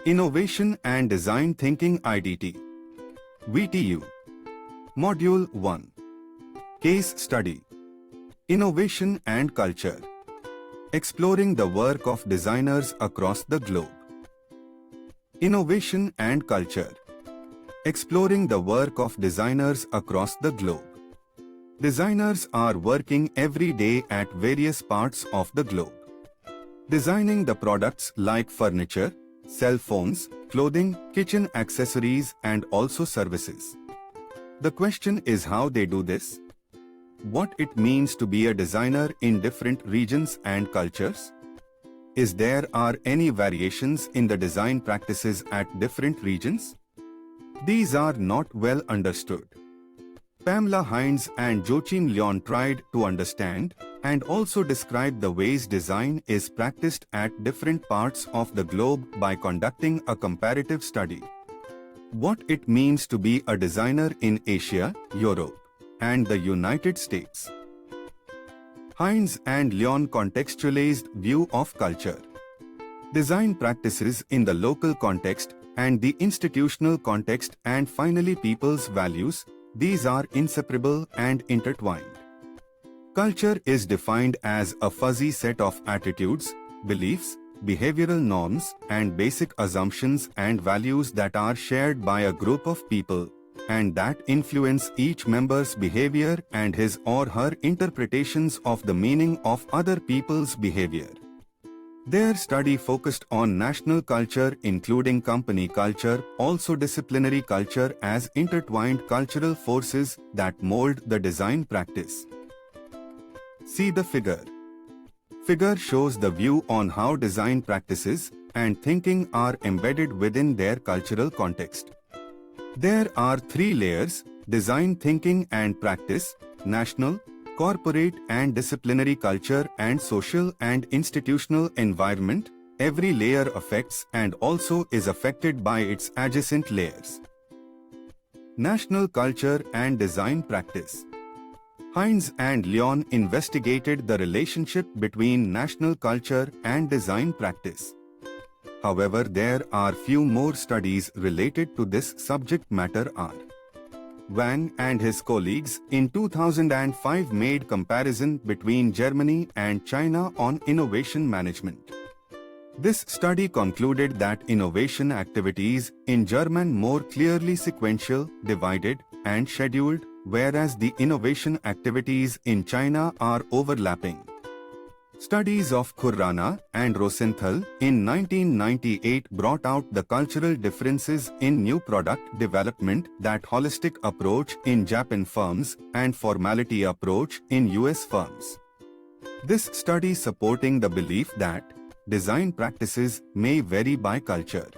Innovation and Design Thinking IDT VTU Module 1 Case Study Innovation and Culture Exploring the work of designers across the globe. Innovation and Culture Exploring the work of designers across the globe. Designers are working every day at various parts of the globe, designing the products like furniture, cell phones, clothing, kitchen accessories, and also services. The question is how they do this. What it means to be a designer in different regions and cultures? Is there are any variations in the design practices at different regions? These are not well understood. Pamela Hines and Joachim Leon tried to understand and also describe the ways design is practiced at different parts of the globe by conducting a comparative study. What it means to be a designer in Asia, Europe, and the United States. Hines and Leon contextualized view of culture, design practices in the local context and the institutional context, and finally people's values. These are inseparable and intertwined. Culture is defined as a fuzzy set of attitudes, beliefs, behavioral norms, and basic assumptions and values that are shared by a group of people, and that influence each member's behavior and his or her interpretations of the meaning of other people's behavior. Their study focused on national culture, including company culture, also disciplinary culture, as intertwined cultural forces that mold the design practice. See the figure. Figure shows the view on how design practices and thinking are embedded within their cultural context. There are three layers: design thinking and practice, national, corporate and disciplinary culture, and social and institutional environment. Every layer affects and also is affected by its adjacent layers. National culture and design practice. Hines and Leon investigated the relationship between national culture and design practice. However, there are few more studies related to this subject matter. Wang and his colleagues in 2005 made comparison between Germany and China on innovation management. This study concluded that innovation activities in Germany more clearly sequential, divided, and scheduled, whereas the innovation activities in China are overlapping. Studies of Khurrana and Rosenthal in 1998 brought out the cultural differences in new product development, that holistic approach in Japan firms and formality approach in US firms. This study supporting the belief that design practices may vary by culture.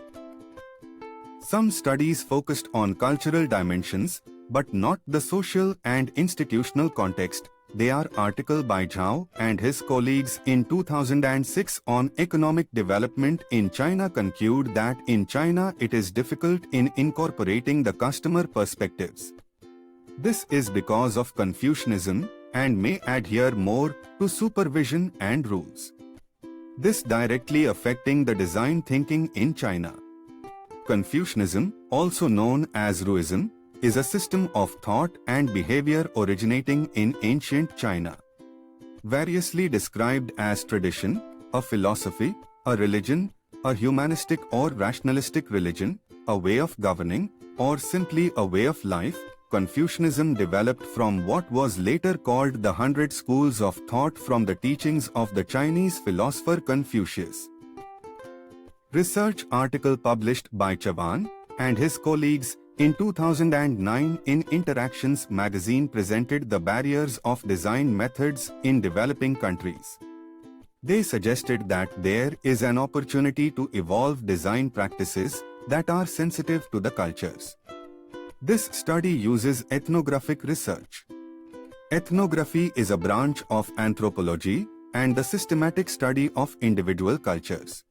Some studies focused on cultural dimensions, but not the social and institutional context. They are article by Zhao and his colleagues in 2006 on economic development in China conclude that in China it is difficult in incorporating the customer perspectives. This is because of Confucianism and may adhere more to supervision and rules. This directly affecting the design thinking in China. Confucianism, also known as Ruism, is a system of thought and behavior originating in ancient China. Variously described as tradition, a philosophy, a religion, a humanistic or rationalistic religion, a way of governing, or simply a way of life, Confucianism developed from what was later called the 100 schools of thought from the teachings of the Chinese philosopher Confucius. Research article published by Chavan and his colleagues in 2009 in Interactions magazine presented the barriers of design methods in developing countries. They suggested that there is an opportunity to evolve design practices that are sensitive to the cultures. This study uses ethnographic research. Ethnography is a branch of anthropology and the systematic study of individual cultures.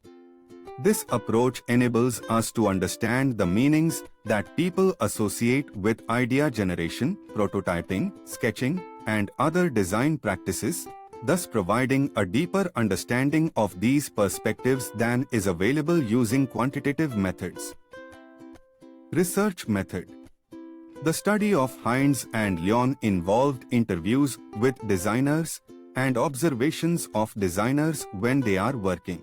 This approach enables us to understand the meanings that people associate with idea generation, prototyping, sketching, and other design practices. thus providing a deeper understanding of these perspectives than is available using quantitative methods. Research method. The study of Hines and Lyon involved interviews with designers and observations of designers when they are working.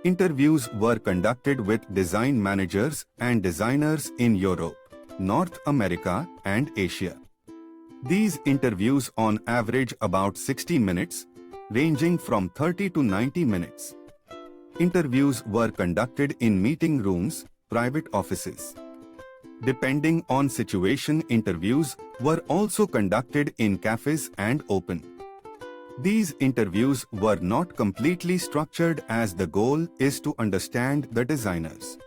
Interviews were conducted with design managers and designers in Europe, North America, and Asia. These interviews on average about 60 minutes, ranging from 30 to 90 minutes. Interviews were conducted in meeting rooms, private offices. Depending on situation, interviews were also conducted in cafes and open. These interviews were not completely structured as the goal is to understand the designers.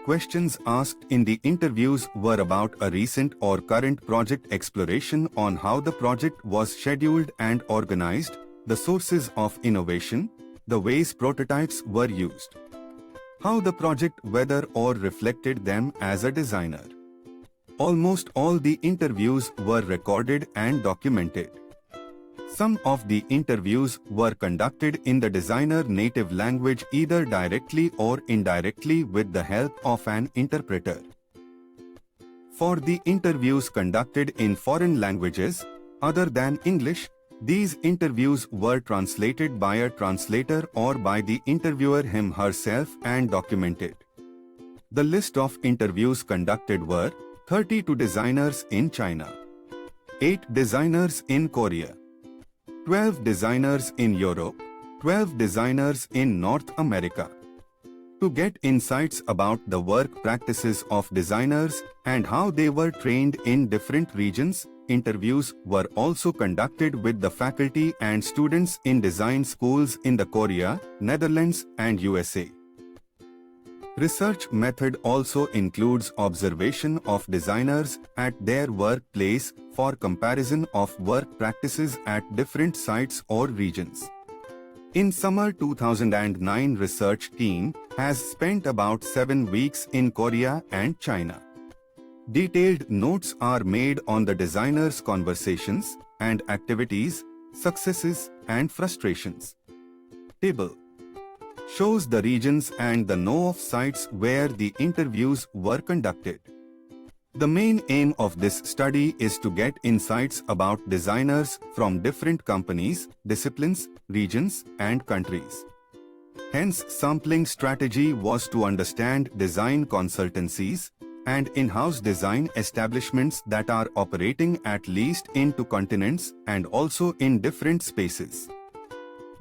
Questions asked in the interviews were about a recent or current project, exploration on how the project was scheduled and organized, the sources of innovation, the ways prototypes were used, how the project weathered or reflected them as a designer. Almost all the interviews were recorded and documented. Some of the interviews were conducted in the designer native language, either directly or indirectly with the help of an interpreter. For the interviews conducted in foreign languages, other than English, these interviews were translated by a translator or by the interviewer herself and documented. The list of interviews conducted were 32 designers in China, 8 designers in Korea, 12 designers in Europe, 12 designers in North America. To get insights about the work practices of designers and how they were trained in different regions, interviews were also conducted with the faculty and students in design schools in the Korea, Netherlands, and USA. Research method also includes observation of designers at their workplace for comparison of work practices at different sites or regions. In summer 2009, research team has spent about 7 weeks in Korea and China. Detailed notes are made on the designers' conversations and activities, successes and frustrations. Table shows the regions and the know-of sites where the interviews were conducted. The main aim of this study is to get insights about designers from different companies, disciplines, regions, and countries. Hence, sampling strategy was to understand design consultancies and in-house design establishments that are operating at least in 2 continents and also in different spaces.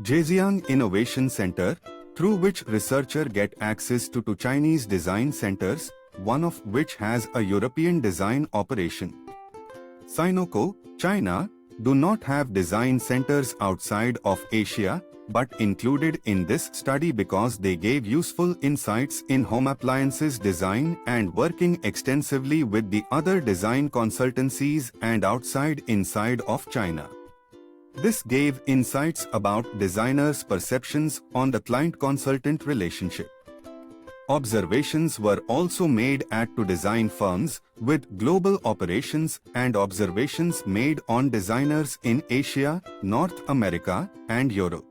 Zhejiang Innovation Center, through which researcher get access to 2 Chinese design centers, one of which has a European design operation. Sinoco, China, do not have design centers outside of Asia, but included in this study because they gave useful insights in home appliances design and working extensively with the other design consultancies and inside of China. This gave insights about designers' perceptions on the client-consultant relationship. Observations were also made at 2 design firms with global operations and observations made on designers in Asia, North America, and Europe.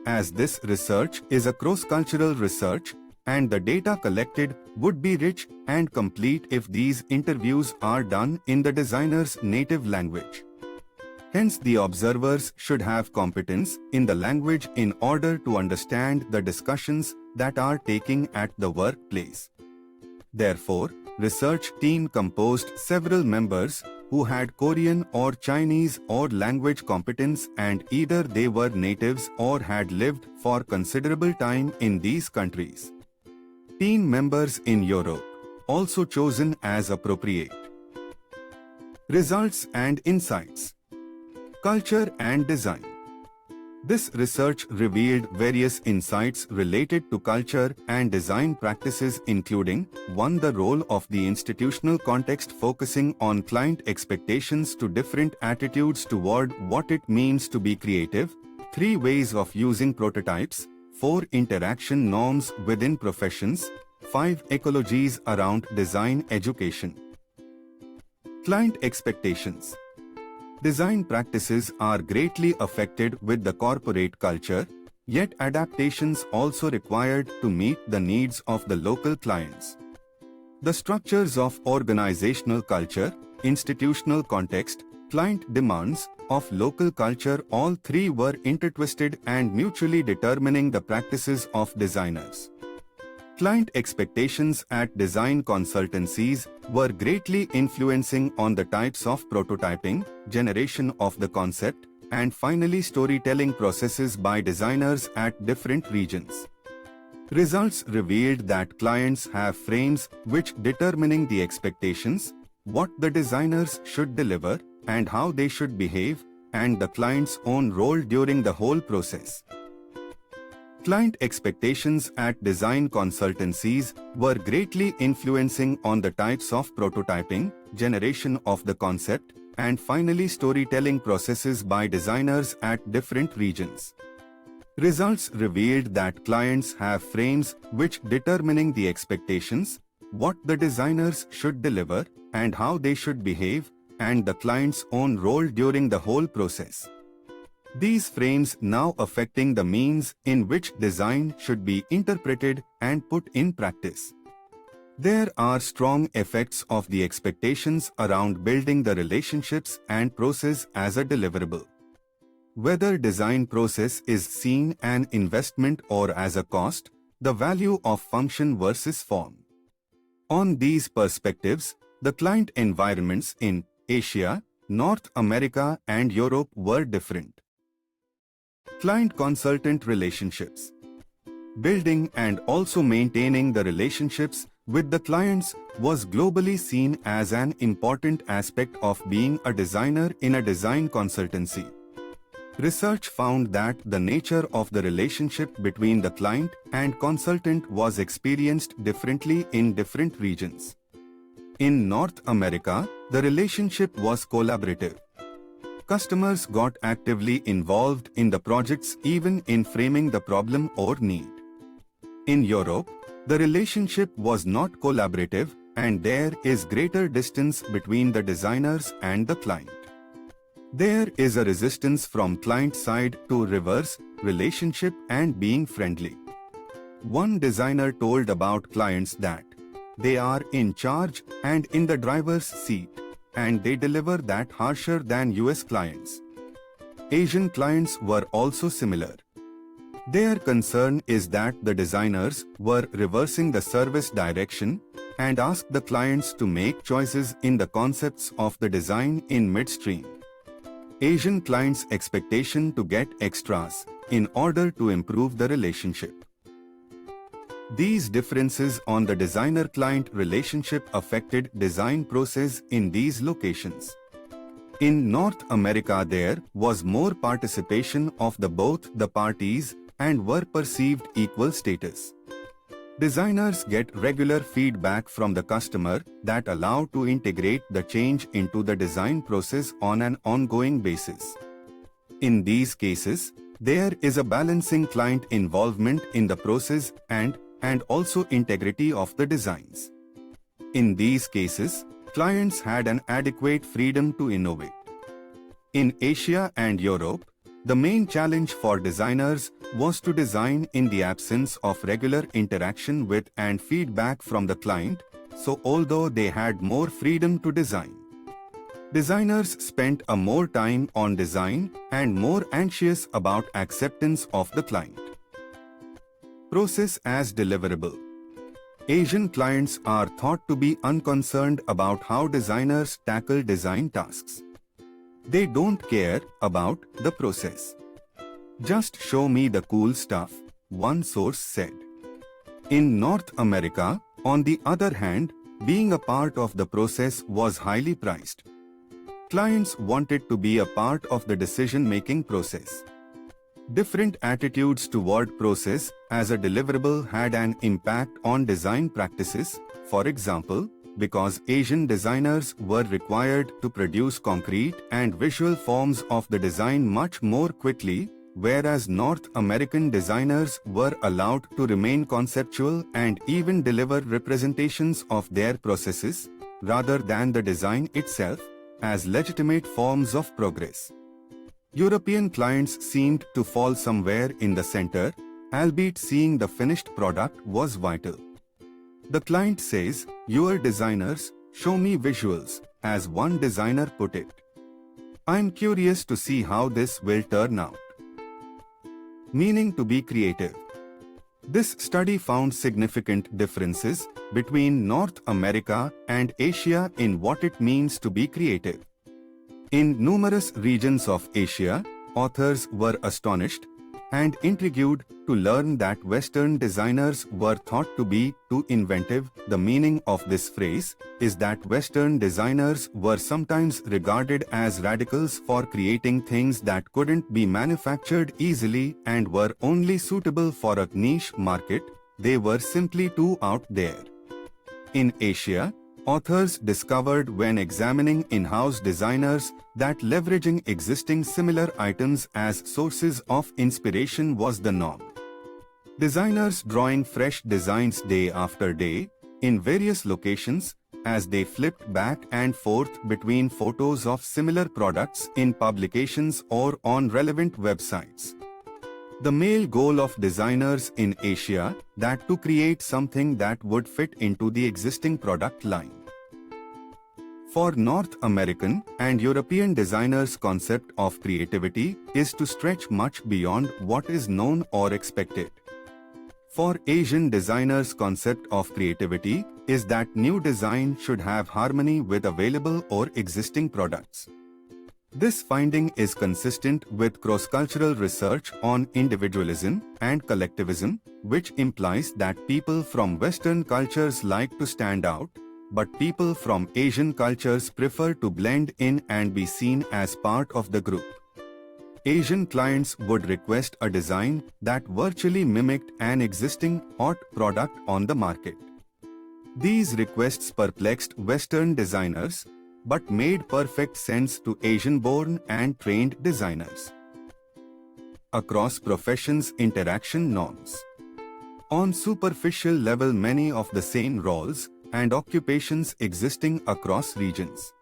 As this research is a cross-cultural research, and the data collected would be rich and complete if these interviews are done in the designer's native language. Hence, the observers should have competence in the language in order to understand the discussions that are taking at the workplace. Therefore, research team composed several members who had Korean or Chinese or language competence, and either they were natives or had lived for considerable time in these countries. Team members in Europe, also chosen as appropriate. Results and insights. Culture and design. This research revealed various insights related to culture and design practices, including 1. The role of the institutional context, focusing on client expectations to different attitudes toward what it means to be creative. 3. Ways of using prototypes. 4. Interaction norms within professions. 5. Ecologies around design education. Client expectations. Design practices are greatly affected with the corporate culture, yet adaptations also required to meet the needs of the local clients. The structures of organizational culture, institutional context, client demands of local culture, all three were intertwisted and mutually determining the practices of designers. Client expectations at design consultancies were greatly influencing on the types of prototyping, generation of the concept, and finally storytelling processes by designers at different regions. Results revealed that clients have frames which determining the expectations, what the designers should deliver, and how they should behave, and the client's own role during the whole process. Client expectations at design consultancies were greatly influencing on the types of prototyping, generation of the concept, and finally storytelling processes by designers at different regions. Results revealed that clients have frames which determining the expectations, what the designers should deliver, and how they should behave, and the client's own role during the whole process. These frames now affecting the means in which design should be interpreted and put in practice. There are strong effects of the expectations around building the relationships and process as a deliverable. Whether design process is seen an investment or as a cost, the value of function versus form. On these perspectives, the client environments in Asia, North America and Europe were different. Client-consultant relationships. Building and also maintaining the relationships with the clients was globally seen as an important aspect of being a designer in a design consultancy. Research found that the nature of the relationship between the client and consultant was experienced differently in different regions. In North America, the relationship was collaborative. Customers got actively involved in the projects even in framing the problem or need. In Europe, the relationship was not collaborative and there is greater distance between the designers and the client. There is a resistance from client side to reverse relationship and being friendly. One designer told about clients that they are in charge and in the driver's seat, and they deliver that harsher than US clients. Asian clients were also similar. Their concern is that the designers were reversing the service direction and asked the clients to make choices in the concepts of the design in midstream. Asian clients' expectation to get extras in order to improve the relationship. These differences on the designer-client relationship affected design process in these locations. In North America there was more participation of both the parties and were perceived equal status. Designers get regular feedback from the customer that allow to integrate the change into the design process on an ongoing basis. In these cases, there is a balancing client involvement in the process and also integrity of the designs. In these cases, clients had an adequate freedom to innovate. In Asia and Europe, the main challenge for designers was to design in the absence of regular interaction with and feedback from the client, so although they had more freedom to design, designers spent more time on design and more anxious about acceptance of the client. Process as deliverable. Asian clients are thought to be unconcerned about how designers tackle design tasks. They don't care about the process. Just show me the cool stuff, one source said. In North America, on the other hand, being a part of the process was highly prized. Clients wanted to be a part of the decision-making process. Different attitudes toward process as a deliverable had an impact on design practices. For example, because Asian designers were required to produce concrete and visual forms of the design much more quickly, whereas North American designers were allowed to remain conceptual and even deliver representations of their processes, rather than the design itself, as legitimate forms of progress. European clients seemed to fall somewhere in the center, albeit seeing the finished product was vital. The client says, "Your designers, show me visuals," as one designer put it. I'm curious to see how this will turn out. Meaning to be creative. This study found significant differences between North America and Asia in what it means to be creative. In numerous regions of Asia, authors were astonished and intrigued to learn that Western designers were thought to be too inventive. The meaning of this phrase is that Western designers were sometimes regarded as radicals for creating things that couldn't be manufactured easily and were only suitable for a niche market. They were simply too out there. In Asia, authors discovered when examining in-house designers that leveraging existing similar items as sources of inspiration was the norm. Designers drawing fresh designs day after day, in various locations, as they flipped back and forth between photos of similar products in publications or on relevant websites. The main goal of designers in Asia that to create something that would fit into the existing product line. For North American and European designers' concept of creativity is to stretch much beyond what is known or expected. For Asian designers' concept of creativity is that new design should have harmony with available or existing products. This finding is consistent with cross-cultural research on individualism and collectivism, which implies that people from Western cultures like to stand out, but people from Asian cultures prefer to blend in and be seen as part of the group. Asian clients would request a design that virtually mimicked an existing hot product on the market. These requests perplexed Western designers, but made perfect sense to Asian-born and trained designers. Across professions, interaction norms. On superficial level, many of the same roles and occupations existing across regions.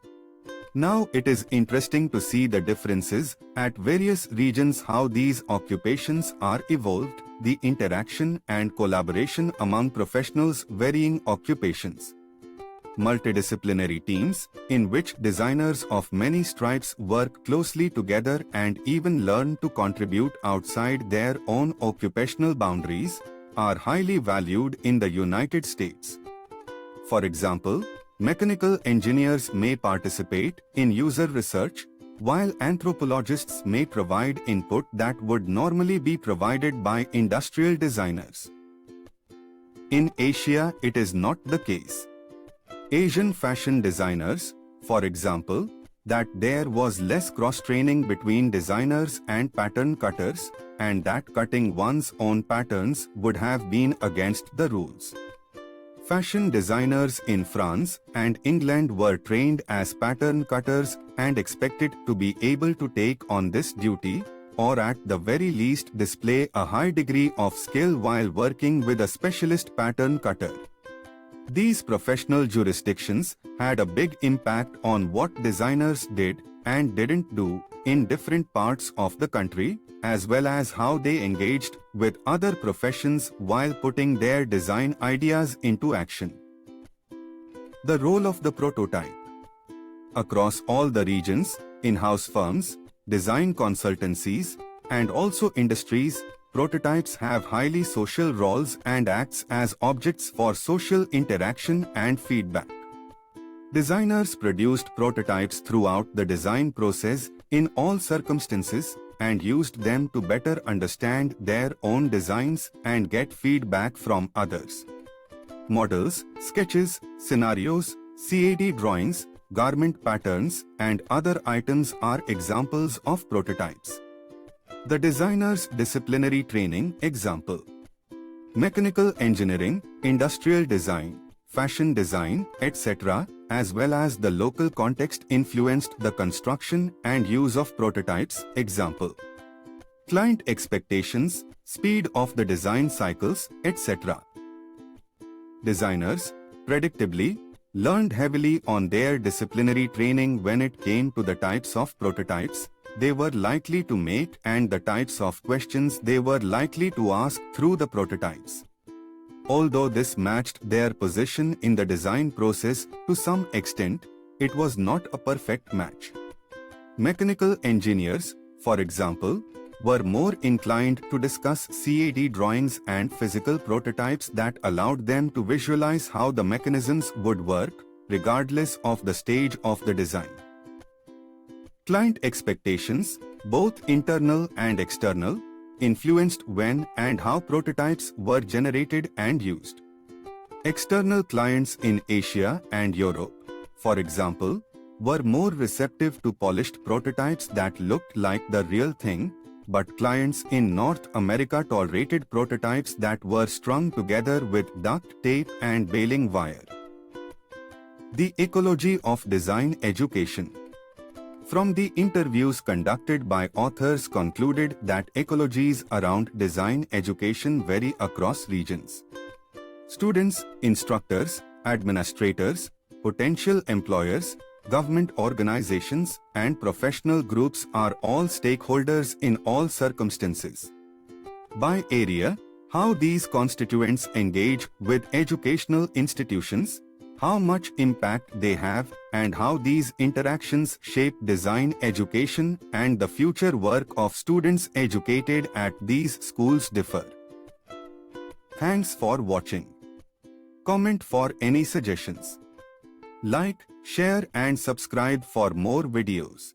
Now it is interesting to see the differences at various regions, how these occupations are evolved, the interaction and collaboration among professionals varying occupations. Multidisciplinary teams, in which designers of many stripes work closely together and even learn to contribute outside their own occupational boundaries, are highly valued in the United States. For example, mechanical engineers may participate in user research, while anthropologists may provide input that would normally be provided by industrial designers. In Asia, it is not the case. Asian fashion designers, for example, that there was less cross-training between designers and pattern cutters, and that cutting one's own patterns would have been against the rules. Fashion designers in France and England were trained as pattern cutters and expected to be able to take on this duty, or at the very least display a high degree of skill while working with a specialist pattern cutter. These professional jurisdictions had a big impact on what designers did and didn't do in different parts of the country, as well as how they engaged with other professions while putting their design ideas into action. The role of the prototype. Across all the regions, in-house firms, design consultancies, and also industries, prototypes have highly social roles and acts as objects for social interaction and feedback. Designers produced prototypes throughout the design process in all circumstances and used them to better understand their own designs and get feedback from others. Models, sketches, scenarios, CAD drawings, garment patterns, and other items are examples of prototypes. The designer's disciplinary training example. Mechanical engineering, industrial design, fashion design, etc., as well as the local context influenced the construction and use of prototypes example. Client expectations, speed of the design cycles, etc. Designers, predictably, leaned heavily on their disciplinary training when it came to the types of prototypes they were likely to make and the types of questions they were likely to ask through the prototypes. Although this matched their position in the design process to some extent, it was not a perfect match. Mechanical engineers, for example, were more inclined to discuss CAD drawings and physical prototypes that allowed them to visualize how the mechanisms would work, regardless of the stage of the design. Client expectations, both internal and external, influenced when and how prototypes were generated and used. External clients in Asia and Europe, for example, were more receptive to polished prototypes that looked like the real thing, but clients in North America tolerated prototypes that were strung together with duct tape and baling wire. The ecology of design education. From the interviews conducted by authors concluded that ecologies around design education vary across regions. Students, instructors, administrators, potential employers, government organizations, and professional groups are all stakeholders in all circumstances. By area, how these constituents engage with educational institutions, how much impact they have, and how these interactions shape design education and the future work of students educated at these schools differ. Thanks for watching. Comment for any suggestions. Like, share and subscribe for more videos.